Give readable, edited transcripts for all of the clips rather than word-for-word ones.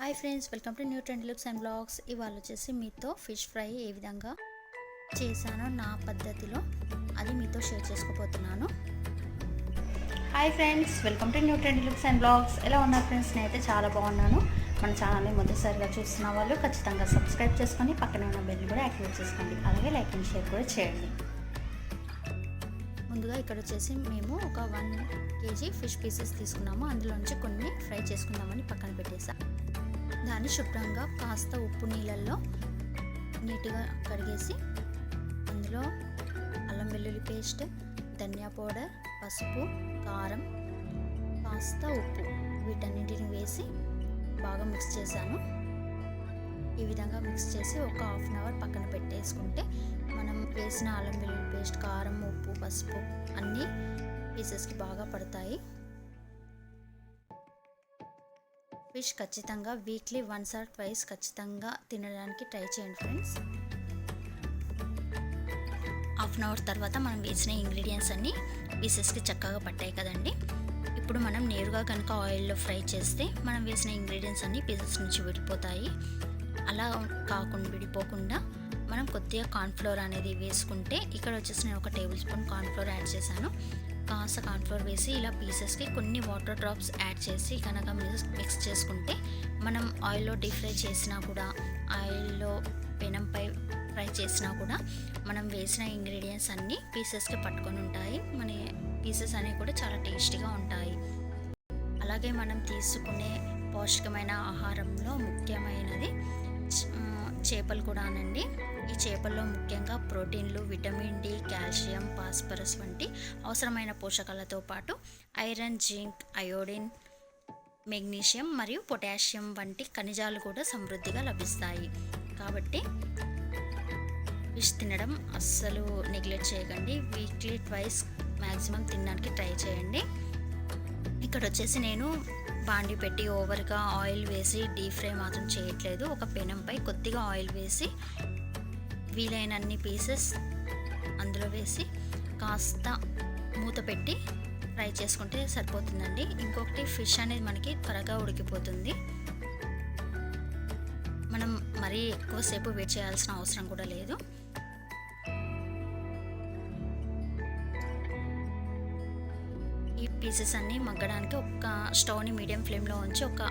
Hi friends, welcome to new trend looks and blogs. ఇవాళ వచ్చేసి మీతో ఫిష్ ఫ్రై ఏ విధంగా చేశానో నా పద్ధతిలో అది మీతో షేర్ చేసుకోబోతున్నాను. Hi friends, welcome to new trend looks and blogs. ఎలా ఉన్నారు ఫ్రెండ్స్? నేనైతే చాలా బాగున్నాను. మన ఛానల్ని మొదటిసారిగా చూస్తున్న వాళ్ళు ఖచ్చితంగా సబ్స్క్రైబ్ చేసుకొని పక్కన ఉన్న బెల్ కూడా యాక్టివేట్ చేసుకోండి. అలాగే లైక్ అండ్ షేర్ కూడా చేయండి. ముందుగా ఇక్కడ వచ్చేసి మేము ఒక 1 kg ఫిష్ పీసెస్ తీసుకున్నాము. అందులో నుంచి కొన్ని ఫ్రై చేసుకుందామని పక్కన పెట్టేసాం. దాన్ని శుభ్రంగా కాస్త ఉప్పు నీళ్ళల్లో నీట్గా కడిగేసి అందులో అల్లం వెల్లుల్లి పేస్ట్, ధనియా పౌడర్, పసుపు, కారం, కాస్త ఉప్పు వీటన్నింటిని వేసి బాగా మిక్స్ చేశాను. ఈ విధంగా మిక్స్ చేసి ఒక 1/2 అవర్ పక్కన పెట్టేసుకుంటే మనం వేసిన అల్లం వెల్లుల్లి పేస్ట్, కారం, ఉప్పు, పసుపు అన్నీ పీసెస్కి బాగా పడతాయి. ఫిష్ ఖచ్చితంగా వీక్లీ 1 or 2 ఖచ్చితంగా తినడానికి ట్రై చేయండి ఫ్రెండ్స్. 1/2 అవర్ తర్వాత మనం వేసిన ఇంగ్రీడియంట్స్ అన్నీ పీసెస్కి చక్కగా పట్టాయి కదండి. ఇప్పుడు మనం నేరుగా కనుక ఆయిల్లో ఫ్రై చేస్తే మనం వేసిన ఇంగ్రీడియంట్స్ అన్నీ పీసెస్ నుంచి విడిపోతాయి. అలా కాకుండా విడిపోకుండా మనం కొద్దిగా కార్న్ఫ్లోర్ అనేది వేసుకుంటే, ఇక్కడ వచ్చేసి నేను 1 టేబుల్ స్పూన్ కార్న్ఫ్లోర్ యాడ్ చేశాను. కాస్త కార్న్ఫ్లోర్ వేసి ఇలా పీసెస్కి కొన్ని వాటర్ డ్రాప్స్ యాడ్ చేసి కనుక మిక్స్ చేసుకుంటే మనం ఆయిల్లో డీప్ ఫ్రై చేసినా కూడా, ఆయిల్లో పెనంపై ఫ్రై చేసినా కూడా మనం వేసిన ఇంగ్రీడియంట్స్ అన్నీ పీసెస్కి పట్టుకొని ఉంటాయి. మన పీసెస్ అనేవి కూడా చాలా టేస్టీగా ఉంటాయి. అలాగే మనం తీసుకునే పౌష్టికమైన ఆహారంలో ముఖ్యమైనది చేపలు కూడా అనండి. ఈ చేపల్లో ముఖ్యంగా ప్రోటీన్లు, విటమిన్ డి, కాల్షియం, ఫాస్ఫరస్ వంటి అవసరమైన పోషకాలతో పాటు ఐరన్, జింక్, అయోడిన్, మెగ్నీషియం మరియు పొటాషియం వంటి ఖనిజాలు కూడా సమృద్ధిగా లభిస్తాయి. కాబట్టి ఫిష్ తినడం అస్సలు నెగ్లెక్ట్ చేయకండి. వీక్లీ 2 మ్యాక్సిమం తినడానికి ట్రై చేయండి. ఇక్కడ వచ్చేసి నేను బాండి పెట్టి ఓవర్గా ఆయిల్ వేసి డీప్ ఫ్రై మాత్రం చేయట్లేదు. ఒక పెనంపై కొద్దిగా ఆయిల్ వేసి వీలైనన్ని పీసెస్ అందులో వేసి కాస్త మూత పెట్టి ఫ్రై చేసుకుంటే సరిపోతుందండి. ఇంకొకటి, ఫిష్ అనేది మనకి త్వరగా ఉడికిపోతుంది. మనం మరీ ఎక్కువసేపు వెయిట్ చేయాల్సిన అవసరం కూడా లేదు. ఈ పీసెస్ అన్నీ మగ్గడానికి ఒక స్టవ్ని మీడియం ఫ్లేమ్లో ఉంచి ఒక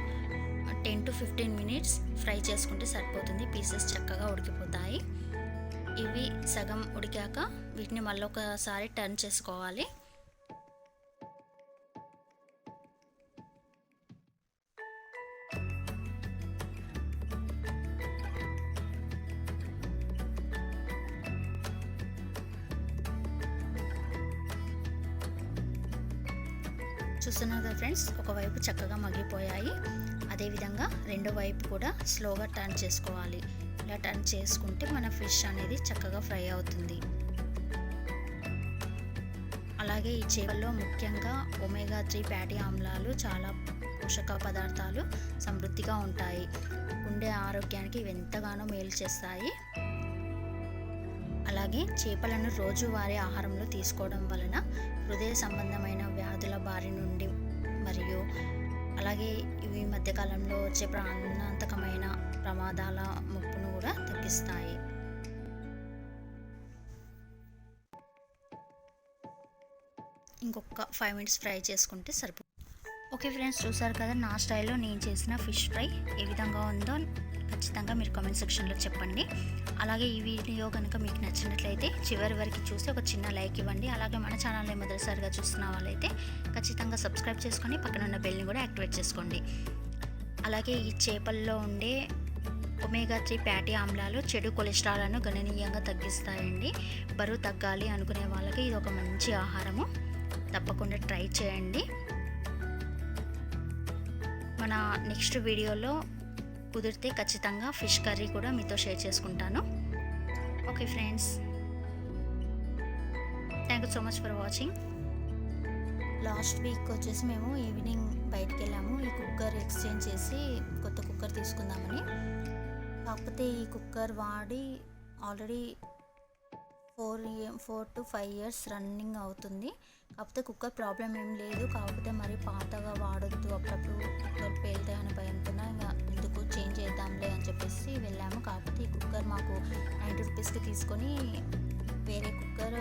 10 to 15 minutes ఫ్రై చేసుకుంటే సరిపోతుంది. పీసెస్ చక్కగా ఉడికిపోతాయి. ఇవి సగం ఉడికాక వీటిని మళ్ళీ ఒకసారి టర్న్ చేసుకోవాలి. చూస్తున్నారు కదా ఫ్రెండ్స్, ఒకవైపు చక్కగా మగ్గిపోయాయి. అదేవిధంగా రెండో వైపు కూడా స్లోగా టర్న్ చేసుకోవాలి. ఇలా టర్న్ చేసుకుంటే మన ఫిష్ అనేది చక్కగా ఫ్రై అవుతుంది. అలాగే ఈ చేపల్లో ముఖ్యంగా ఒమేగా 3 ఫ్యాటీ ఆమ్లాలు, చాలా పోషక పదార్థాలు సమృద్ధిగా ఉంటాయి. గుండె ఆరోగ్యానికి ఇవి ఎంతగానో మేలు చేస్తాయి. అలాగే చేపలను రోజువారీ ఆహారంలో తీసుకోవడం వలన హృదయ సంబంధమైన వ్యాధుల బారి నుండి మరియు అలాగే ఇవి మధ్యకాలంలో వచ్చే ప్రాణాంతకమైన ప్రమాదాల ముప్పును కూడా తగ్గిస్తాయి. ఇంకొక 5 minutes ఫ్రై చేసుకుంటే సరిపోతుంది. ఓకే ఫ్రెండ్స్, చూసారు కదా నా స్టైల్లో నేను చేసిన ఫిష్ ఫ్రై ఏ విధంగా ఉందో ఖచ్చితంగా మీరు కామెంట్ సెక్షన్లో చెప్పండి. అలాగే ఈ వీడియో కనుక మీకు నచ్చినట్లయితే చివరి వరకు చూసి ఒక చిన్న లైక్ ఇవ్వండి. అలాగే మన ఛానల్ని మొదటిసారిగా చూస్తున్న వాళ్ళైతే ఖచ్చితంగా సబ్స్క్రైబ్ చేసుకొని పక్కన ఉన్న బెల్ని కూడా యాక్టివేట్ చేసుకోండి. అలాగే ఈ చేపల్లో ఉండే ఒమేగా 3 ఫ్యాటీ ఆమ్లాలు చెడు కొలెస్ట్రాల్ను గణనీయంగా తగ్గిస్తాయండి. బరువు తగ్గాలి అనుకునే వాళ్ళకి ఇది ఒక మంచి ఆహారము. తప్పకుండా ట్రై చేయండి. మన నెక్స్ట్ వీడియోలో కుదిరితే ఖచ్చితంగా ఫిష్ కర్రీ కూడా మీతో షేర్ చేసుకుంటాను. Okay friends, thank you so much for watching. Last week వచ్చేసి మేము ఈవినింగ్ బయటికి వెళ్ళాము. ఈ కుక్కర్ ఎక్స్చేంజ్ చేసి కొత్త కుక్కర్ తీసుకుందామని. కాకపోతే ఈ కుక్కర్ వాడి ఆల్రెడీ 4 to 5 years రన్నింగ్ అవుతుంది. కాకపోతే కుక్కర్ ప్రాబ్లం ఏం లేదు. కాకపోతే మరి పాతగా వాడొద్దు, అప్పుడప్పుడు కుక్కర్ పేలుతాయనే భయంతో ఇంకా ఎందుకు అనేసి వెళ్ళాము. కాకపోతే ఈ కుక్కర్ మాకు 90 రూపీస్కి తీసుకొని వేరే కుక్కర్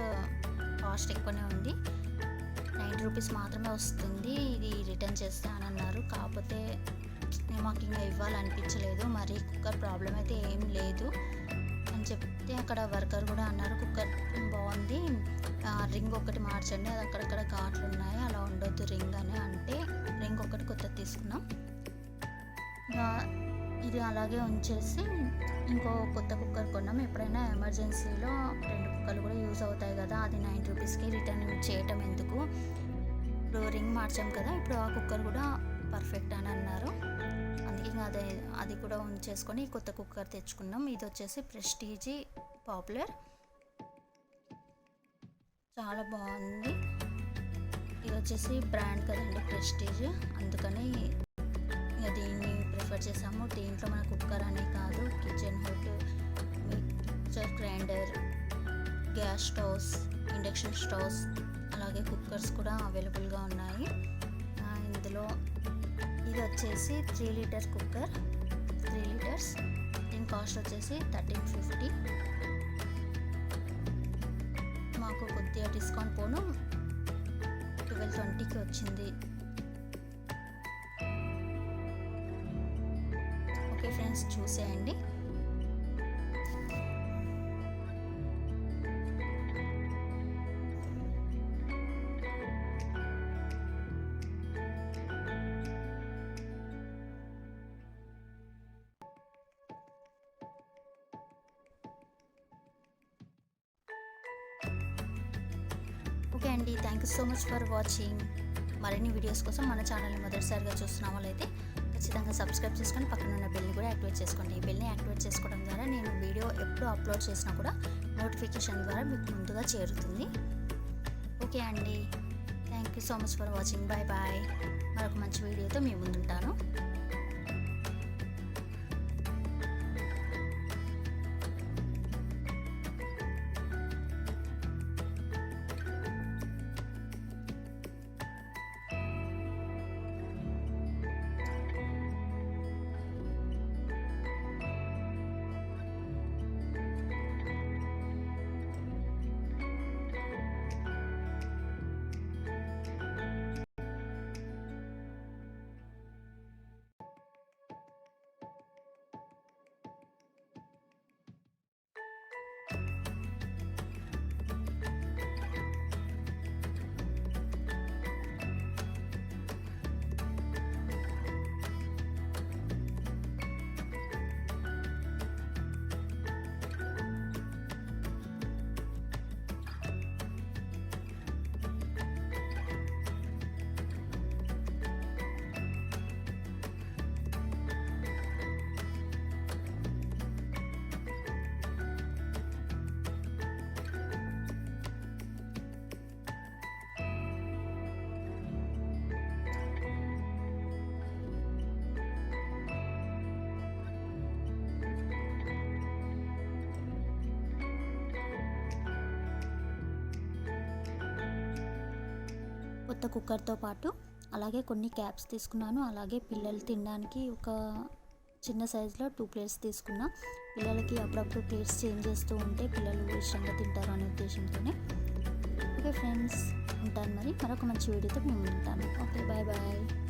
కాస్ట్ ఎక్కువనే ఉంది, 90 రూపీస్ మాత్రమే వస్తుంది, ఇది రిటర్న్ చేస్తానన్నారు. కాకపోతే మాకు ఇంకా ఇవ్వాలనిపించలేదు. మరి కుక్కర్ ప్రాబ్లం అయితే ఏం లేదు అని చెప్తే అక్కడ వర్కర్ కూడా అన్నారు కుక్కర్ బాగుంది, రింగ్ ఒకటి మార్చండి, అది అక్కడక్కడ ఘాట్లు ఉన్నాయి, అలా ఉండొద్దు రింగ్ అని అంటే రింగ్ ఒకటి కొత్తది తీసుకున్నాం. ఇది అలాగే ఉంచేసి ఇంకో కొత్త కుక్కర్ కొన్నాం. ఎప్పుడైనా ఎమర్జెన్సీలో 2 కుక్కర్లు కూడా యూజ్ అవుతాయి కదా, అది 90 రూపీస్కి రిటర్న్ చేయటం ఎందుకు, ఇప్పుడు రింగ్ మార్చాం కదా, ఇప్పుడు ఆ కుక్కర్ కూడా పర్ఫెక్ట్ అని అన్నారు. అందుకే అది కూడా ఉంచేసుకొని కొత్త కుక్కర్ తెచ్చుకున్నాం. ఇది వచ్చేసి ప్రెస్టీజీ పాపులర్, చాలా బాగుంది. ఇది వచ్చేసి బ్రాండ్ కదండి ప్రెస్టీజ్, అందుకని దీన్ని ప్రిఫర్ చేసాము. దీంట్లో మన కుక్కర్ అనే కాదు, kitchen hood, mixture grinder, gas stoves, induction stoves, అలాగే కుక్కర్స్ కూడా అవైలబుల్గా ఉన్నాయి. ఇందులో ఇది వచ్చేసి 3 లీటర్ కుక్కర్, 3 లీటర్స్, దీని కాస్ట్ వచ్చేసి 1350. మాకు కొద్దిగా డిస్కౌంట్ పోను 1220కి వచ్చింది. ఓకే ఫ్రెండ్స్, చూసేయండి. ఓకే అండి, thank you so much for watching. మరిన్ని వీడియోస్ కోసం మన ఛానల్ని మొదటిసారిగా చూస్తున్న వాళ్ళైతే ఖచ్చితంగా సబ్స్క్రైబ్ చేసుకొని పక్కన ఉన్న బెల్ని కూడా యాక్టివేట్ చేసుకోండి. ఈ బెల్ని యాక్టివేట్ చేసుకోవడం ద్వారా నేను వీడియో ఎప్పుడు అప్లోడ్ చేసినా కూడా నోటిఫికేషన్ ద్వారా మీకు ముందుగా చేరుతుంది. ఓకే అండి, thank you so much for watching. Bye bye. మరొక మంచి వీడియోతో మీ ముందుంటాను. కొత్త కుక్కర్తో పాటు అలాగే కొన్ని క్యాప్స్ తీసుకున్నాను. అలాగే పిల్లలు తినడానికి ఒక చిన్న సైజులో 2 ప్లేట్స్ తీసుకున్నా. పిల్లలకి అప్పుడప్పుడు ప్లేట్స్ చేంజ్ చేస్తూ ఉంటే పిల్లలు ఇష్టంగా తింటారు అనే ఉద్దేశంతోనే. ఓకే ఫ్రెండ్స్, ఉంటాను. మరొక మంచి వీడియోతో మేము ఉంటాను. Okay, bye bye.